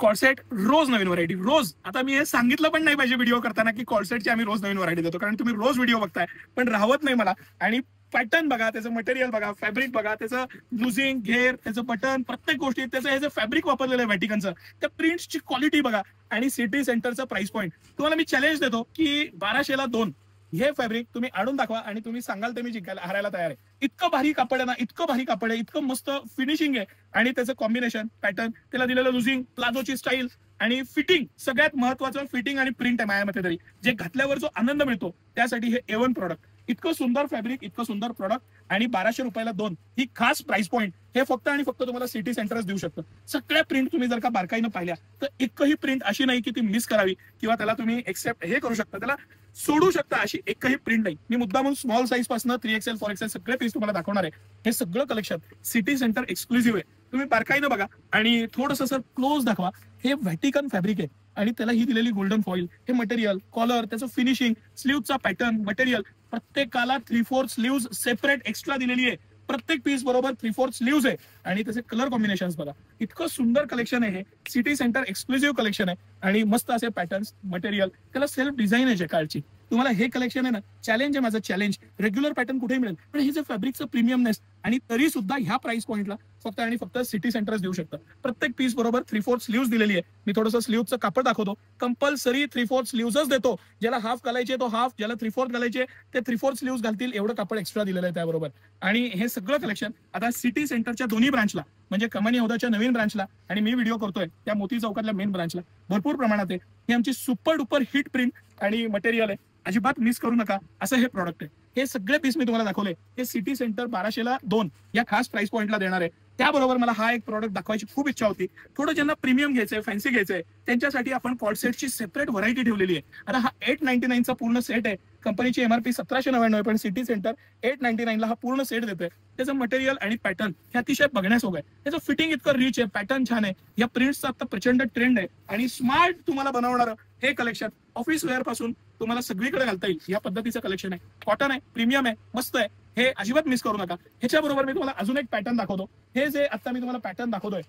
Corset रोज नवीन variety रोज. आता मी हे सांगितलं पण नाही पाहिजे व्हिडिओ करताना की कॉर्सेटची आम्ही रोज नवीन व्हरायटी देतो, कारण तुम्ही रोज व्हिडिओ बघताय पण राहत नाही मला. आणि पॅटर्न बघा, त्याचं मटेरियल बघा, फॅब्रिक बघा, त्याचं लुझिंग घेर, त्याचं बटन, प्रत्येक गोष्टी, त्याचं हे जे फॅब्रिक वापरलेलं आहे व्हॅटिकनचं, त्या प्रिंट्सची क्वालिटी बघा आणि सिटी सेंटरचं प्राइस पॉईंट. तुम्हाला मी चॅलेंज देतो की 1200ला 2 हे फॅब्रिक तुम्ही आणून दाखवा आणि तुम्ही सांगाल ते मी जिंकायला हरायला तयार आहे. इतकं भारी कापड आहे ना, इतकं भारी कापड आहे, इतकं मस्त फिनिशिंग आहे आणि त्याचं कॉम्बिनेशन पॅटर्न, त्याला दिलेलं लुझिंग, प्लाझोची स्टाईल आणि फिटिंग. सगळ्यात महत्वाचं फिटिंग आणि प्रिंट आहे माझ्या मते तरी. जे घातल्यावर जो आनंद मिळतो त्यासाठी हे A1 प्रोडक्ट. इतकं सुंदर फॅब्रिक, इतकं सुंदर प्रोडक्ट आणि 1200 रुपयाला 2 ही खास प्राइस पॉईंट. हे फक्त आणि फक्त तुम्हाला सिटी सेंटरच देऊ शकतं. सगळ्या प्रिंट तुम्ही जर का बारकाईनं पाहिल्या तर एकही प्रिंट अशी नाही की ती मिस करावी किंवा त्याला तुम्ही एक्सेप्ट हे करू शकता, त्याला सोडू शकता, अशी एकही प्रिंट नाही. मी मुद्दामून स्मॉल साईज पासून 3XL 4XL सगळे पीस तुम्हाला दाखवणार आहे. हे सगळं कलेक्शन सिटी सेंटर एक्सक्लुझिव्ह आहे. तुम्ही बारकाईनं बघा आणि थोडंसं सर क्लोज दाखवा. हे व्हॅटिकन फॅब्रिक आहे आणि त्याला ही दिलेली गोल्डन फॉईल, हे मटेरियल, कॉलर, त्याचं फिनिशिंग, स्लीव्हचा पॅटर्न, मटेरियल, प्रत्येकाला 3/4 स्लीव्ह सेपरेट एक्स्ट्रा दिलेली आहे. प्रत्येक पीस बरोबर 3/4 स्लीव्ह आहे आणि त्याचे कलर कॉम्बिनेशन बघा. इतकं सुंदर कलेक्शन आहे हे. सिटी सेंटर एक्सक्लुझिव्ह कलेक्शन आहे आणि मस्त असे पॅटर्न्स, मटेरियल, त्याला सेल्फ डिझाईन आहे जॅकार्डची. तुम्हाला हे कलेक्शन आहे ना, चॅलेंज आहे माझं, चॅलेंज. रेग्युलर पॅटर्न कुठेही मिळेल पण हे जे फॅब्रिकचं प्रीमियमनेस आणि तरी सुद्धा ह्या प्राइस पॉईंटला फक्त आणि फक्त सिटी सेंटरच देऊ शकतं. प्रत्येक पीस बरोबर 3/4 स्लीव्ह दिलेली आहे. मी थोडंसं स्लीव्हचं कापड दाखवतो. कंपल्सरी 3/4 स्लीव्हच देतो. ज्याला हाफ घालायचे तो हाफ, ज्याला 3/4 घालायचे ते 3/4 स्लीव्ह घालतील. एवढं कापड एक्स्ट्रा दिलेलं आहे त्याबरोबर. आणि हे सगळं कलेक्शन आता सिटी सेंटरच्या दोन्ही ब्रांचला, म्हणजे कमानी हौदाच्या नवीन ब्रांचला आणि मी व्हिडिओ करतोय त्या मोती चौकातल्या मेन ब्रांचला भरपूर प्रमाणात आहे. ही आमची सुपर डुपर हिट प्रिंट आणि मटेरियल आहे. अजिबात मिस करू नका असं हे प्रॉडक्ट आहे. हे सगळे पीस मी तुम्हाला दाखवले. हे सिटी सेंटर 1200ला 2 या खास प्राइस पॉईंटला देणार आहे. त्याबरोबर मला हा एक प्रॉडक्ट दाखवायची खूप इच्छा होती. थोडं ज्यांना प्रीमियम घ्यायचंय, फॅन्सी घ्यायचंय, त्यांच्यासाठी आपण कॉर्डसेटची सेपरेट व्हरायटी ठेवलेली आहे. आता हा 899 चा पूर्ण सेट आहे. कंपनीची MRP 1799 आहे पण सिटी सेंटर 899 हा पूर्ण सेट देतोय. त्याचं मटेरियल आणि पॅटर्न हे अतिशय बघण्यासोबत आहे. त्याचं फिटिंग इतकं रिच आहे, पॅटर्न छान आहे. या प्रिंट्सचा आता प्रचंड ट्रेंड आहे आणि स्मार्ट तुम्हाला बनवणारं हे कलेक्शन ऑफिस वेअर पासून तुम्हाला सगळीकडे घालता येईल या पद्धतीचं कलेक्शन आहे. कॉटन आहे, प्रीमियम आहे, मस्त आहे. हे अजिबात मिस करू नका. ह्याच्याबरोबर मी तुम्हाला अजून एक पॅटर्न दाखवतो. हे जे आता मी तुम्हाला पॅटर्न दाखवतोय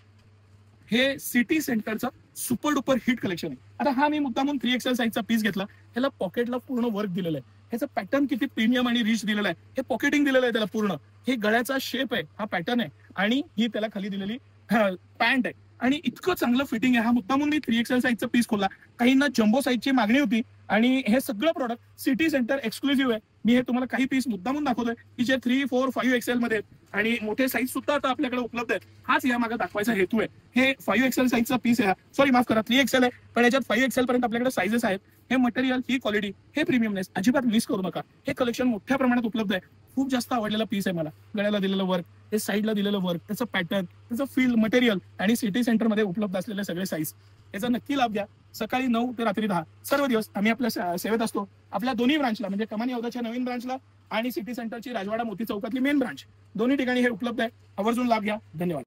हे सिटी सेंटरचं सुपर डुपर हिट कलेक्शन आहे. आता हा मी मुद्दामून 3XL साईजचा पीस घेतला. ह्याला पॉकेटला पूर्ण वर्क दिलेलं आहे. ह्याचं पॅटर्न किती प्रीमियम आणि रिच दिलेलं आहे. हे पॉकेटिंग दिलेलं आहे त्याला पूर्ण. हे गळ्याचा शेप आहे, हा पॅटर्न आहे आणि ही त्याला खाली दिलेली पॅन्ट आहे आणि इतकं चांगलं फिटिंग आहे. हा मुद्दामून मी 3XL साईजचा पीस खोलला. काहींना जम्बो साईजची मागणी होती आणि हे सगळं प्रोडक्ट सिटी सेंटर एक्सक्लुझिव्ह आहे. मी हे तुम्हाला काही पीस मुद्दामून दाखवतोय की जे 3, 4, 5XL मध्ये आणि मोठे साईज सुद्धा आता आपल्याकडे उपलब्ध आहेत. हाच या मागे दाखवायचा हेतू आहे. हे 5XL साईजचा पीस आहे. सॉरी माफ करा, 3XL आहे पण याच्यात 5XL पर्यंत आपल्याकडे साईजेस आहेत. हे मटेरियल, ही क्वालिटी, हे प्रीमियमनेस अजिबात मिस करू नका. हे कलेक्शन मोठ्या प्रमाणात उपलब्ध आहे. खूप जास्त आवडलेला पीस आहे मला. गळ्याला दिलेलं वर्क, हे साईडला दिलेलं वर्क, त्याचं पॅटर्न, त्याचं फील, मटेरियल आणि सिटी सेंटरमध्ये उपलब्ध असलेले सगळे साईज. याचा नक्की लाभ घ्या. सकाळी 9 ते रात्री 10 सर्व दिवस आम्ही आपल्या सेवेत असतो. आपल्या दोन्ही ब्रांचला, म्हणजे कमानी हौदाच्या नवीन ब्रांचला आणि सिटी सेंटरची राजवाडा मोती चौकातली मेन ब्रांच, दोन्ही ठिकाणी हे उपलब्ध आहे. आवर्जून लाभ घ्या. धन्यवाद.